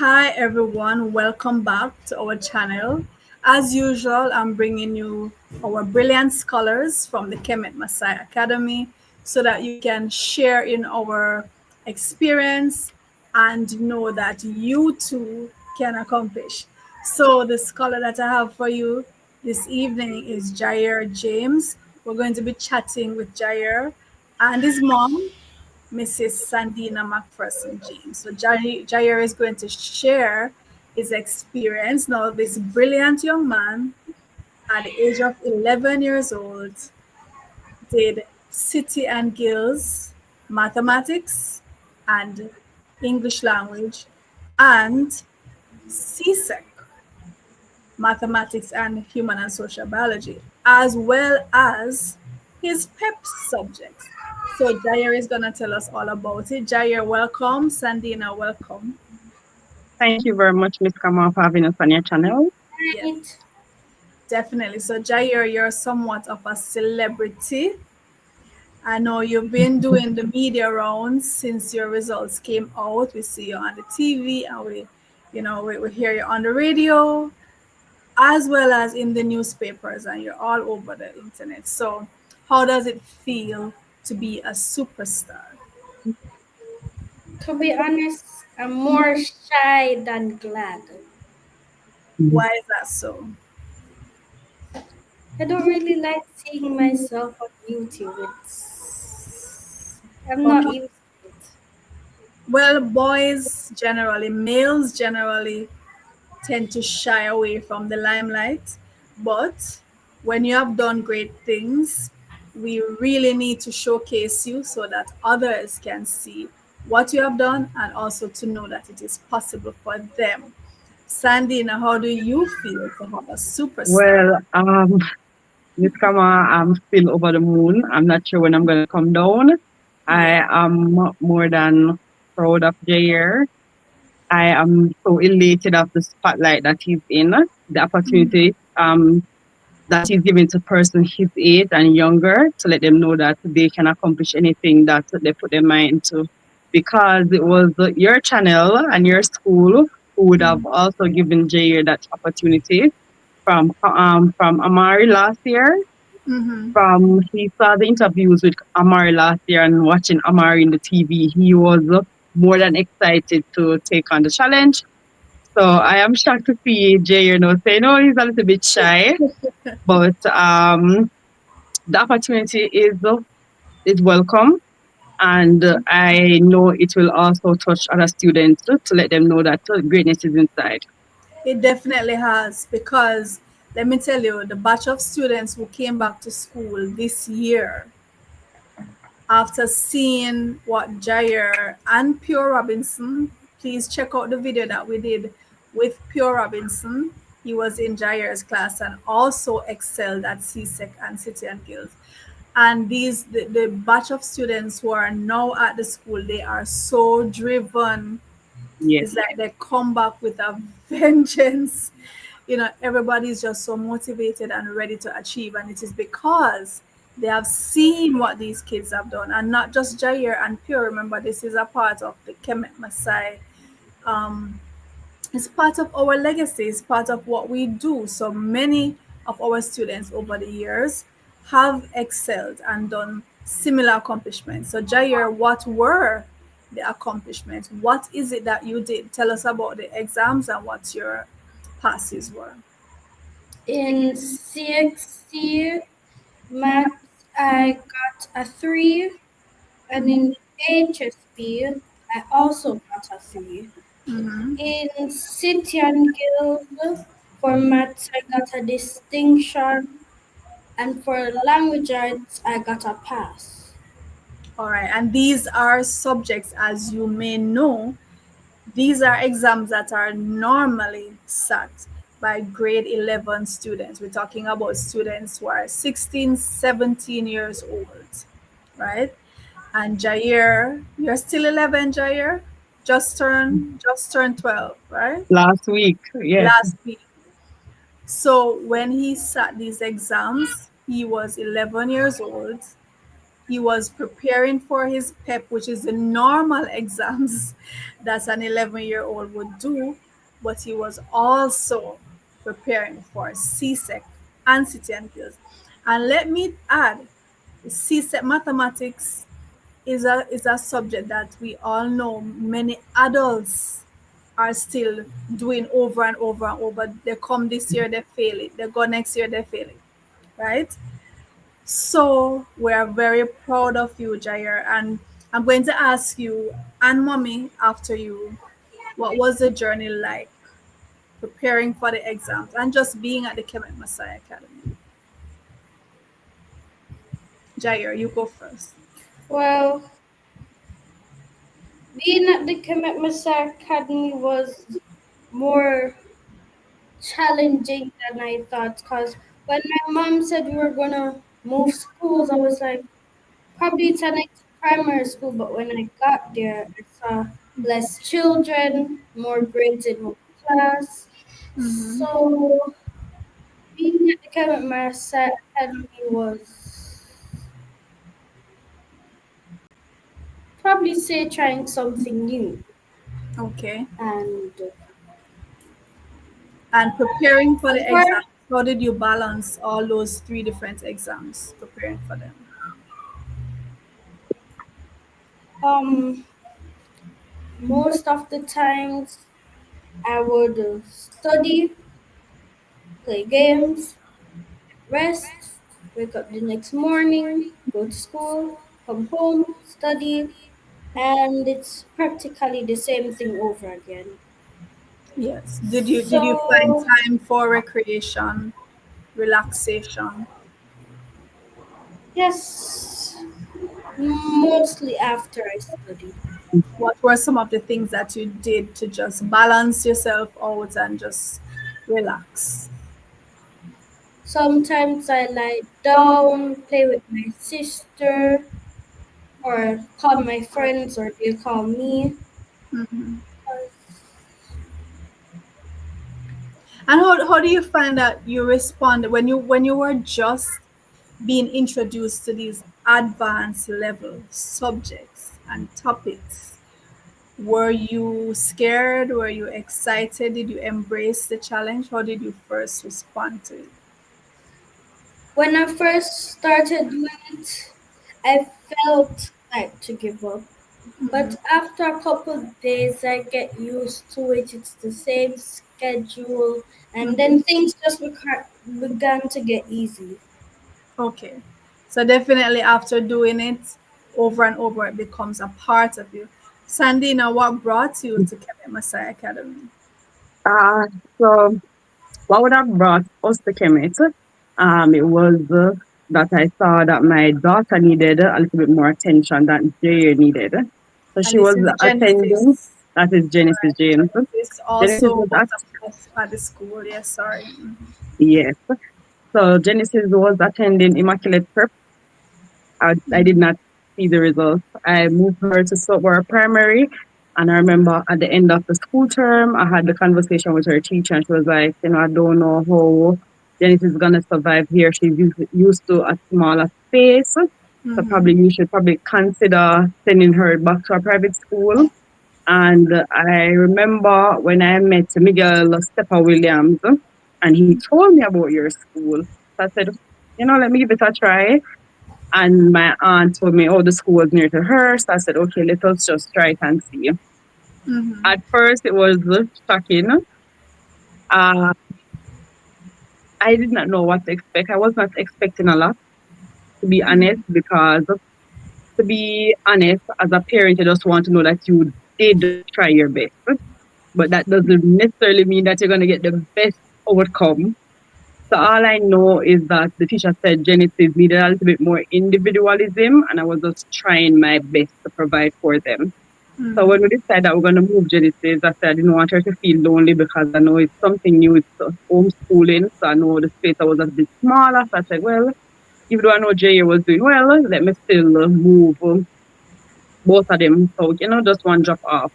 Hi everyone, welcome back to our channel. As usual, I'm bringing you our brilliant scholars from the Kemet Masai Academy so that you can share in our experience and know that you too can accomplish. So the scholar that I have for you this evening is Jair James. We're going to be chatting with Jair and his mom, Mrs. Sandina McPherson James. So Jair is going to share his experience. Now, this brilliant young man at the age of 11 years old did City and Guilds, mathematics and English language, and CSEC, mathematics and human and social biology, as well as his PEP subjects. So Jair is going to tell us all about it. Jair, welcome. Sandina, welcome. Thank you very much, Miss Kamal, for having us on your channel. Yes, definitely. So Jair, you're somewhat of a celebrity. I know you've been doing the media rounds since your results came out. We see you on the TV and we hear you on the radio as well as in the newspapers, and you're all over the internet. So how does it feel to be a superstar? To be honest, I'm more shy than glad. Why is that so? I don't really like seeing myself on YouTube. I'm not Okay. used to it. Well, males generally tend to shy away from the limelight. But when you have done great things, we really need to showcase you so that others can see what you have done and also to know that it is possible for them. Sandy, now how do you feel to have a superstar? Well, Miss Kamal, I'm still over the moon. I'm not sure when I'm going to come down. I Yeah. am more than proud of Jair. I am so elated of the spotlight that he's in, the opportunity that he's giving to person his age and younger to let them know that they can accomplish anything that they put their mind to. Because it was your channel and your school who would have also given Jair that opportunity from Amari last year. Mm-hmm. From he saw the interviews with Amari last year and watching Amari in the TV, he was more than excited to take on the challenge. So I am shocked to see Jay, say no, he's a little bit shy, but the opportunity is welcome, and I know it will also touch other students to let them know that greatness is inside. It definitely has, because let me tell you, the batch of students who came back to school this year after seeing what Jair and Pure Robinson, please check out the video that we did with Pure Robinson. He was in Jair's class and also excelled at CSEC and City and Guilds. And the batch of students who are now at the school, they are so driven. Yes. It's like they come back with a vengeance. Everybody's just so motivated and ready to achieve, and it is because they have seen what these kids have done, and not just Jair and Pure. Remember, this is a part of the Kemet Masai. um, it's part of our legacy, it's part of what we do. So many of our students over the years have excelled and done similar accomplishments. So Jair, what were the accomplishments? What is it that you did? Tell us about the exams and what your passes were. In CXC maths, I got a 3, and in HSB, I also got a 3. Mm-hmm. In City and Guild, for maths, I got a distinction, and for language arts, I got a pass. All right, and these are subjects, as you may know, these are exams that are normally sat by grade 11 students. We're talking about students who are 16, 17 years old, right? And Jair, you're still 11, Jair? Just turned 12, right? Last week, yes. Last week. So when he sat these exams, he was 11 years old. he was preparing for his PEP, which is the normal exams that an 11-year-old would do, but he was also preparing for CSEC and City and Guilds. And let me add, CSEC mathematics is a subject that we all know many adults are still doing over and over and over. They come this year, they fail it. They go next year, they fail it. Right? So we are very proud of you, Jair. And I'm going to ask you and mommy after you, what was the journey like preparing for the exams and just being at the Kemet Messiah Academy? Jair, you go first. Well, being at the Kemet Messiah Academy was more challenging than I thought because when my mom said we were gonna move schools, I was like, probably it's a next primary school. But when I got there, I saw less children, more grades in one class. So being at the Kemet Messiah Academy was probably say trying something new Okay. and And preparing for the before exams, how did you balance all those three different exams, preparing for them? um most of the times I would study, play games, rest, wake up the next morning, go to school, come home, study, and it's practically the same thing over again. Yes. Did you find So time for recreation, relaxation? yes, mostly after I study. What were some of the things that you did to just balance yourself out and just relax? Sometimes I lie down, play with my sister, or call my friends, or they call me. And how do you find that you respond when you were just being introduced to these advanced level subjects and topics? Were you scared? Were you excited? Did you embrace the challenge? How did you first respond to it? When I first started doing it, I felt like to give up. But after a couple of days, I get used to it. It's the same schedule, and then things just began to get easy. Okay. So definitely after doing it over and over, it becomes a part of you. Sandina, what brought you to Kemet Messiah Academy? Uh, so what would have brought us to Kemet? It was that I saw that my daughter needed a little bit more attention than Jair needed. So And she this was is attending, Genesis. that is All Genesis right. James. Genesis Genesis also was was at the school. Yes, sorry. yes. So Genesis was attending Immaculate Prep. I did not see the results. I moved her to Software Primary. And I remember at the end of the school term, I had the conversation with her teacher, and she was like, I don't know how Genesis is going to survive here. She's used to a smaller space. So probably you should probably consider sending her back to a private school. And I remember when I met Miguel Stepper Williams, and he told me about your school. So I said, let me give it a try. And my aunt told me, oh, the school was near to her. So I said, okay, let us just try it and see. Mm-hmm. At first, it was shocking. Uh, I did not know what to expect. I was not expecting a lot, to be honest, because to be honest, as a parent, you just want to know that you did try your best. But that doesn't necessarily mean that you're going to get the best outcome. So all I know is that the teacher said Genesis needed a little bit more individualism, and I was just trying my best to provide for them. So when we decided that we're going to move Genesis, I said I didn't want her to feel lonely because I know it's something new, it's homeschooling. So I know the space was a bit smaller. So I said, well, even though I know Jair was doing well, let me still move both of them. So, just one drop off.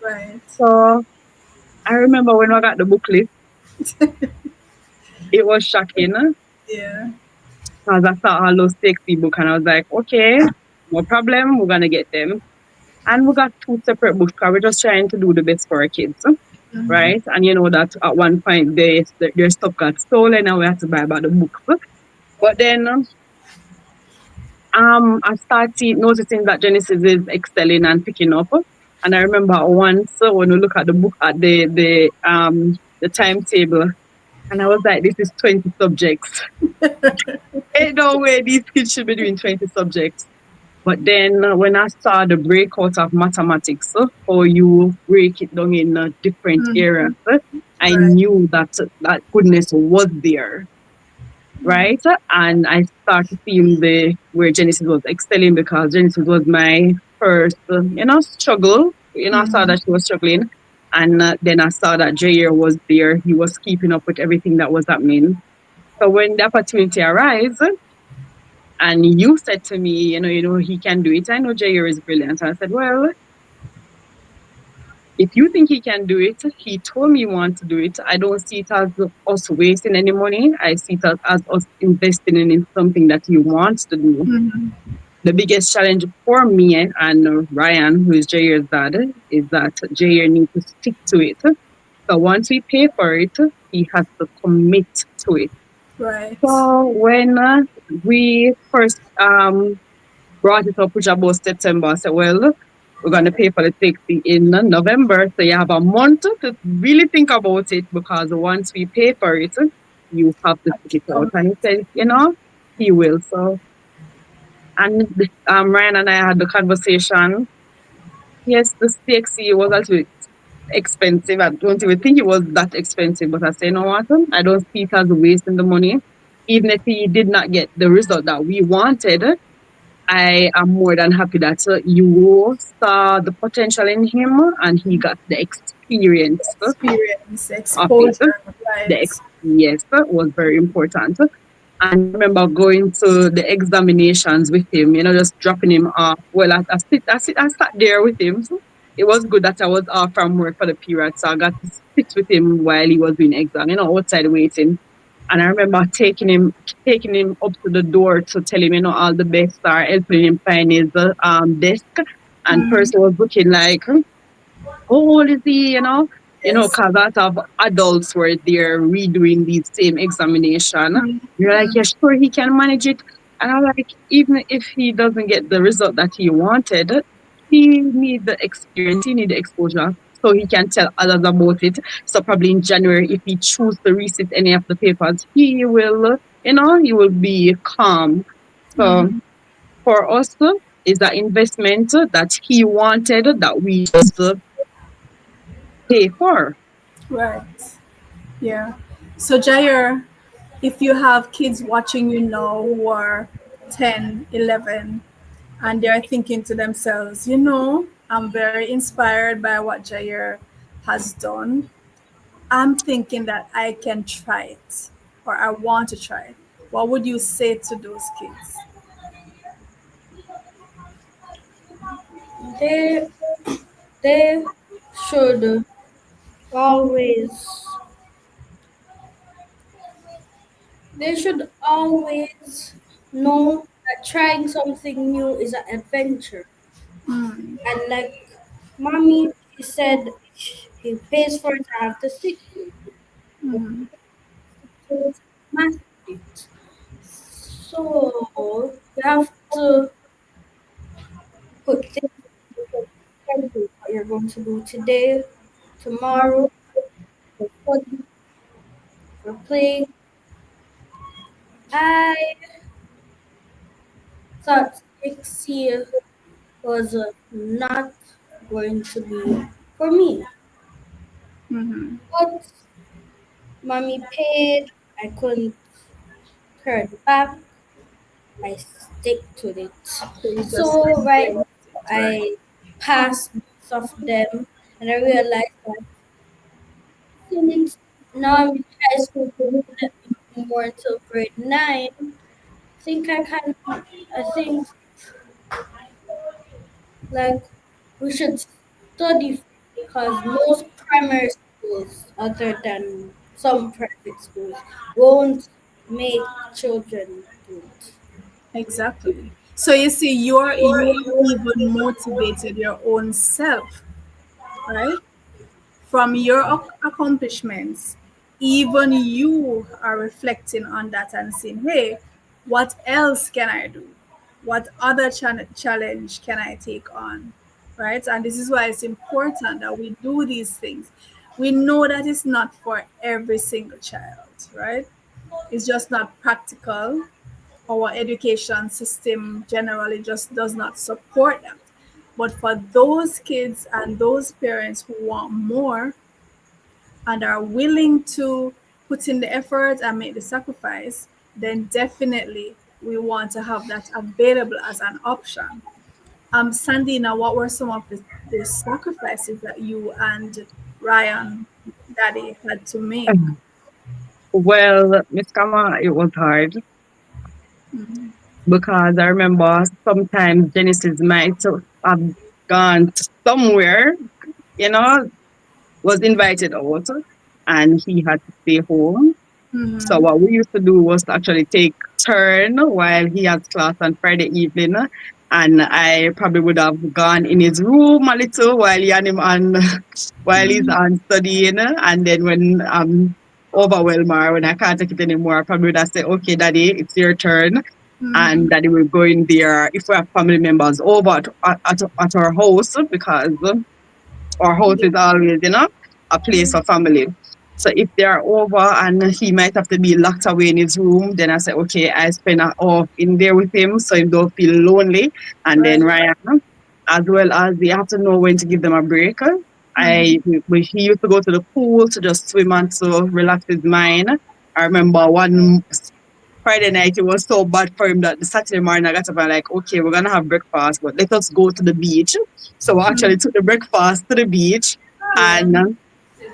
Right. So I remember when I got the booklet, it was shocking. Yeah. Because I saw all those safety book and I was like, okay, no problem, we're gonna get them. And we got two separate books because we're just trying to do the best for our kids, right? And you know that at one point their stuff got stolen and we had to buy back the books. But then I started noticing that Genesis is excelling and picking up. And I remember once when we look at the book at the timetable, and I was like, this is 20 subjects. Ain't no way these kids should be doing 20 subjects. But then when I saw the breakout of mathematics, how you break it down in different areas, I Right. knew that that goodness was there, right? And I started seeing the where Genesis was excelling because Genesis was my first, struggle. I saw that she was struggling, and then I saw that Jair was there. He was keeping up with everything that was happening. So when the opportunity arose, and you said to me, he can do it. I know Jair is brilliant. I said, well, if you think he can do it, he told me he wants to do it. I don't see it as us wasting any money. I see it as us investing in something that he wants to do. The biggest challenge for me and Ryan, who is Jair's dad, is that Jair needs to stick to it. So once we pay for it, he has to commit to it. Right. So when we first brought it up, which about September. I said, well, we're going to pay for the taxi in November. So you have a month to really think about it because once we pay for it, you have to stick it out. And he said, he will. So, and Ryan and I had the conversation. Yes, the taxi was a little bit expensive. I don't even think it was that expensive, but I say, you know what? I don't see it as wasting the money. Even if he did not get the result that we wanted, I am more than happy that you saw the potential in him and he got the experience Experience, of it. exposure. Right. Yes, was very important. And I remember going to the examinations with him, just dropping him off. Well, I sat there with him. So it was good that I was off from work for the period. So I got to sit with him while he was doing exam, outside waiting. And I remember taking him up to the door to tell him, all the best are helping him find his desk. And person was looking like, how old is he? Yes. Because a lot of adults were there redoing the same examination. You're like, yeah, sure, he can manage it. And I'm like, even if he doesn't get the result that he wanted, he need the experience, he need the exposure, so he can tell others about it. So probably in January, if he choose to resit any of the papers, he will be calm. So for us, is that investment that he wanted that we just pay for. Right. Yeah. So, Jair, if you have kids watching you now who are 10, 11, and they're thinking to themselves, I'm very inspired by what Jair has done. I'm thinking that I can try it or I want to try it. What would you say to those kids? They they should always they should always know that trying something new is an adventure. And like mommy, she said he pays for it, I have to stick to it, master it. So you have to put things into schedule what you're going to do today, tomorrow, for study, for play. I thought 6 years was not going to be for me. But mommy paid, I couldn't turn back, I stick to it. So you just So right embrace now it, right? I passed most of them and I realized that since now I'm in high school, they won't let me do more until grade 9. I think like we should study because most primary schools, other than some private schools, won't make children. good. Exactly. So you see, you are even motivated your own self, right? From your accomplishments, even you are reflecting on that and saying, hey, what else can I do? What other challenge can I take on? Right? And this is why it's important that we do these things. We know that it's not for every single child, right? It's just not practical. Our education system generally just does not support that. But for those kids and those parents who want more, and are willing to put in the effort and make the sacrifice, then definitely we want to have that available as an option. Sandina, what were some of the sacrifices that you and Ryan, Daddy, had to make? Well, Miss Kama, it was hard because I remember sometimes Genesis might have gone to somewhere, you know, was invited out and he had to stay home. So Mm-hmm. what we used to do was to actually take turn while he has class on Friday evening. And I probably would have gone in his room a little while he and him on while he's Mm-hmm. on studying. And then when I'm overwhelmed or when I can't take it anymore, I probably would have said, okay, daddy, it's your turn. And Mm-hmm. daddy will go in there if we have family members over at our house because our house Yeah. is always, a place for family. So if they are over and he might have to be locked away in his room, then I say, okay, I spend an hour in there with him so he don't feel lonely. And then Right. Ryan, as well as they have to know when to give them a break. Mm-hmm. He used to go to the pool to just swim and to relax his mind. I remember one Friday night, it was so bad for him that the Saturday morning I got up and like, okay, we're gonna have breakfast, but let us go to the beach. So we actually took the breakfast to the beach Yeah. and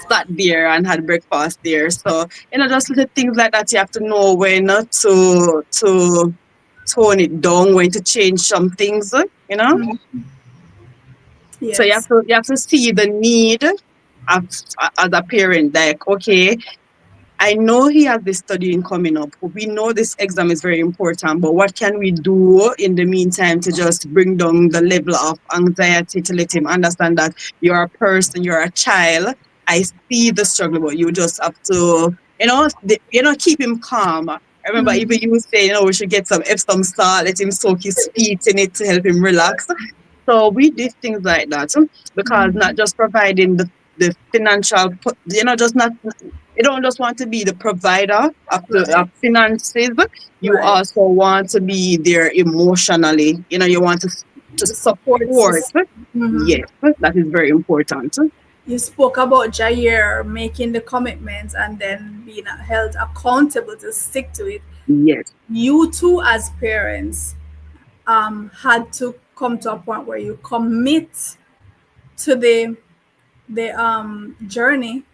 sat there and had breakfast there. So, just little things like that you have to know when to tone it down, when to change some things, you know. Mhm. So Yes. you have to see the need of, as a parent, like, okay, I know he has this studying coming up. We know this exam is very important, but what can we do in the meantime to just bring down the level of anxiety to let him understand that you're a person, you're a child. I see the struggle, but you just have to, keep him calm. I remember even Mhm. you say, we should get some Epsom salt, let him soak his feet in it to help him relax. So we did things like that because not Mhm. just providing the financial, just not you don't just want to be the provider of the Right. of finances. You Right. also want to be there emotionally. You want to The support support. system. Mhm. Yes, that is very important. You spoke about Jair making the commitments and then being held accountable to stick to it. Yes, You too, as parents, had to come to a point where you commit to the journey.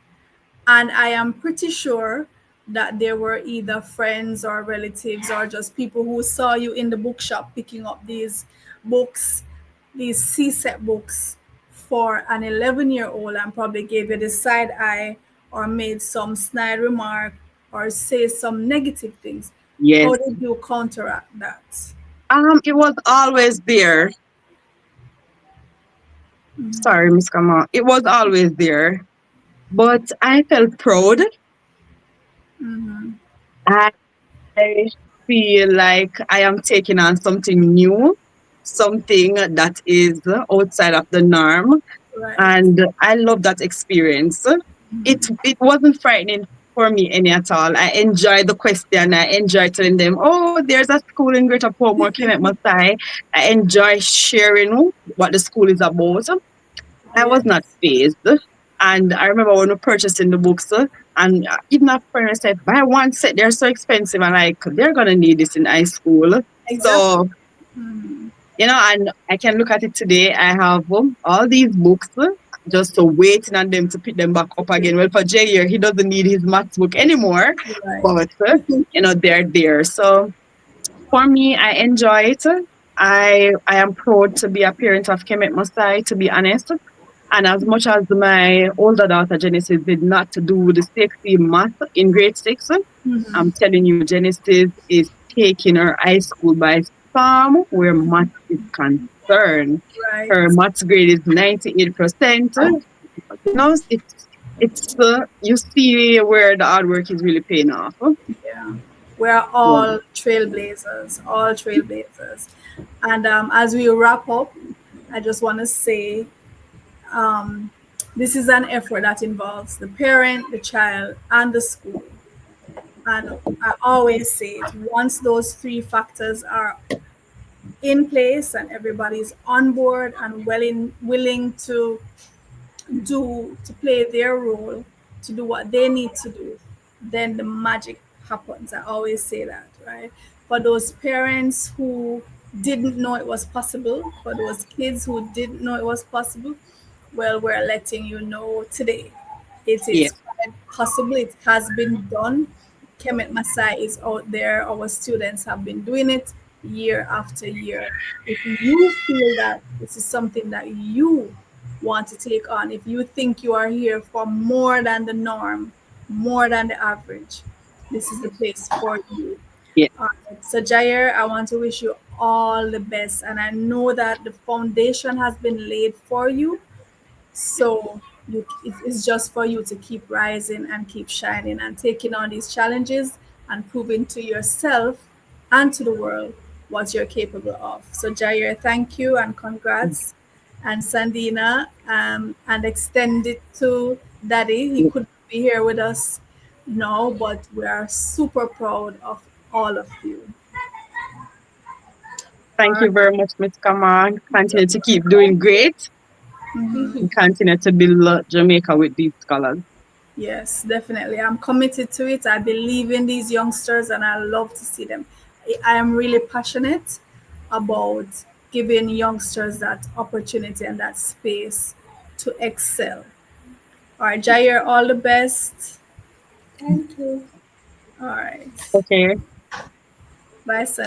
And I am pretty sure that there were either friends or relatives or just people who saw you in the bookshop picking up these books, these CSEC books for an 11-year-old, and probably gave you the side eye or made some snide remark or say some negative things. yes. How did you counteract that? It was always there. Sorry, Miss Kama. It was always there, but I felt proud. Mm-hmm. I feel like I am taking on something new, something that is outside of the norm. Right. And I love that experience. It wasn't frightening for me any at all. I enjoyed the question. I enjoyed telling them, oh, there's a school in Greater Portmore, Clement Masai. I enjoy sharing what the school is about. I was not Yes. phased. And I remember when we purchased in the books, and even a friend said, buy one set, they're so expensive. And like, they're going to need this in high school. Exactly. So and I can look at it today. I have all these books just waiting on them to pick them back up again. Well, for Jair, he doesn't need his maths book anymore, Right. but they're there. So for me, I enjoy it. I am proud to be a parent of Kemet Masai, to be honest. And as much as my older daughter Genesis did not do the sexy math in grade 6, I'm telling you, Genesis is taking her high school by storm where math is concerned. Her Right. maths grade is 98%. You see where the hard work is really paying off. Yeah. We're Yeah. all trailblazers, all trailblazers. And as we wrap up, I just want to say um, this is an effort that involves the parent, the child, and the school. And I always say it, once those three factors are in place and everybody's on board and willing to play their role, to do what they need to do, then the magic happens. I always say that, right? For those parents who didn't know it was possible, for those kids who didn't know it was possible, well, we're letting you know today. It Yeah. is quite possible. It has been done. Kemet Masai is out there. Our students have been doing it year after year. If you feel that this is something that you want to take on, if you think you are here for more than the norm, more than the average, this is the place for you. Yeah. All right. So, Jair, I want to wish you all the best. And I know that the foundation has been laid for you. So it's just for you to keep rising and keep shining and taking on these challenges and proving to yourself and to the world what you're capable of. So Jair, thank you and congrats. And Sandina, and extend it to Daddy. He couldn't be here with us now, but we are super proud of all of you. All Thank right. you very much, Miss Kaman. Continue to keep doing great and continue to build Jamaica with these scholars. Yes, definitely. I'm committed to it. I believe in these youngsters and I love to see them. I am really passionate about giving youngsters that opportunity and that space to excel. All right, Jair, all the best. Thank you. All right. Okay. Bye, son.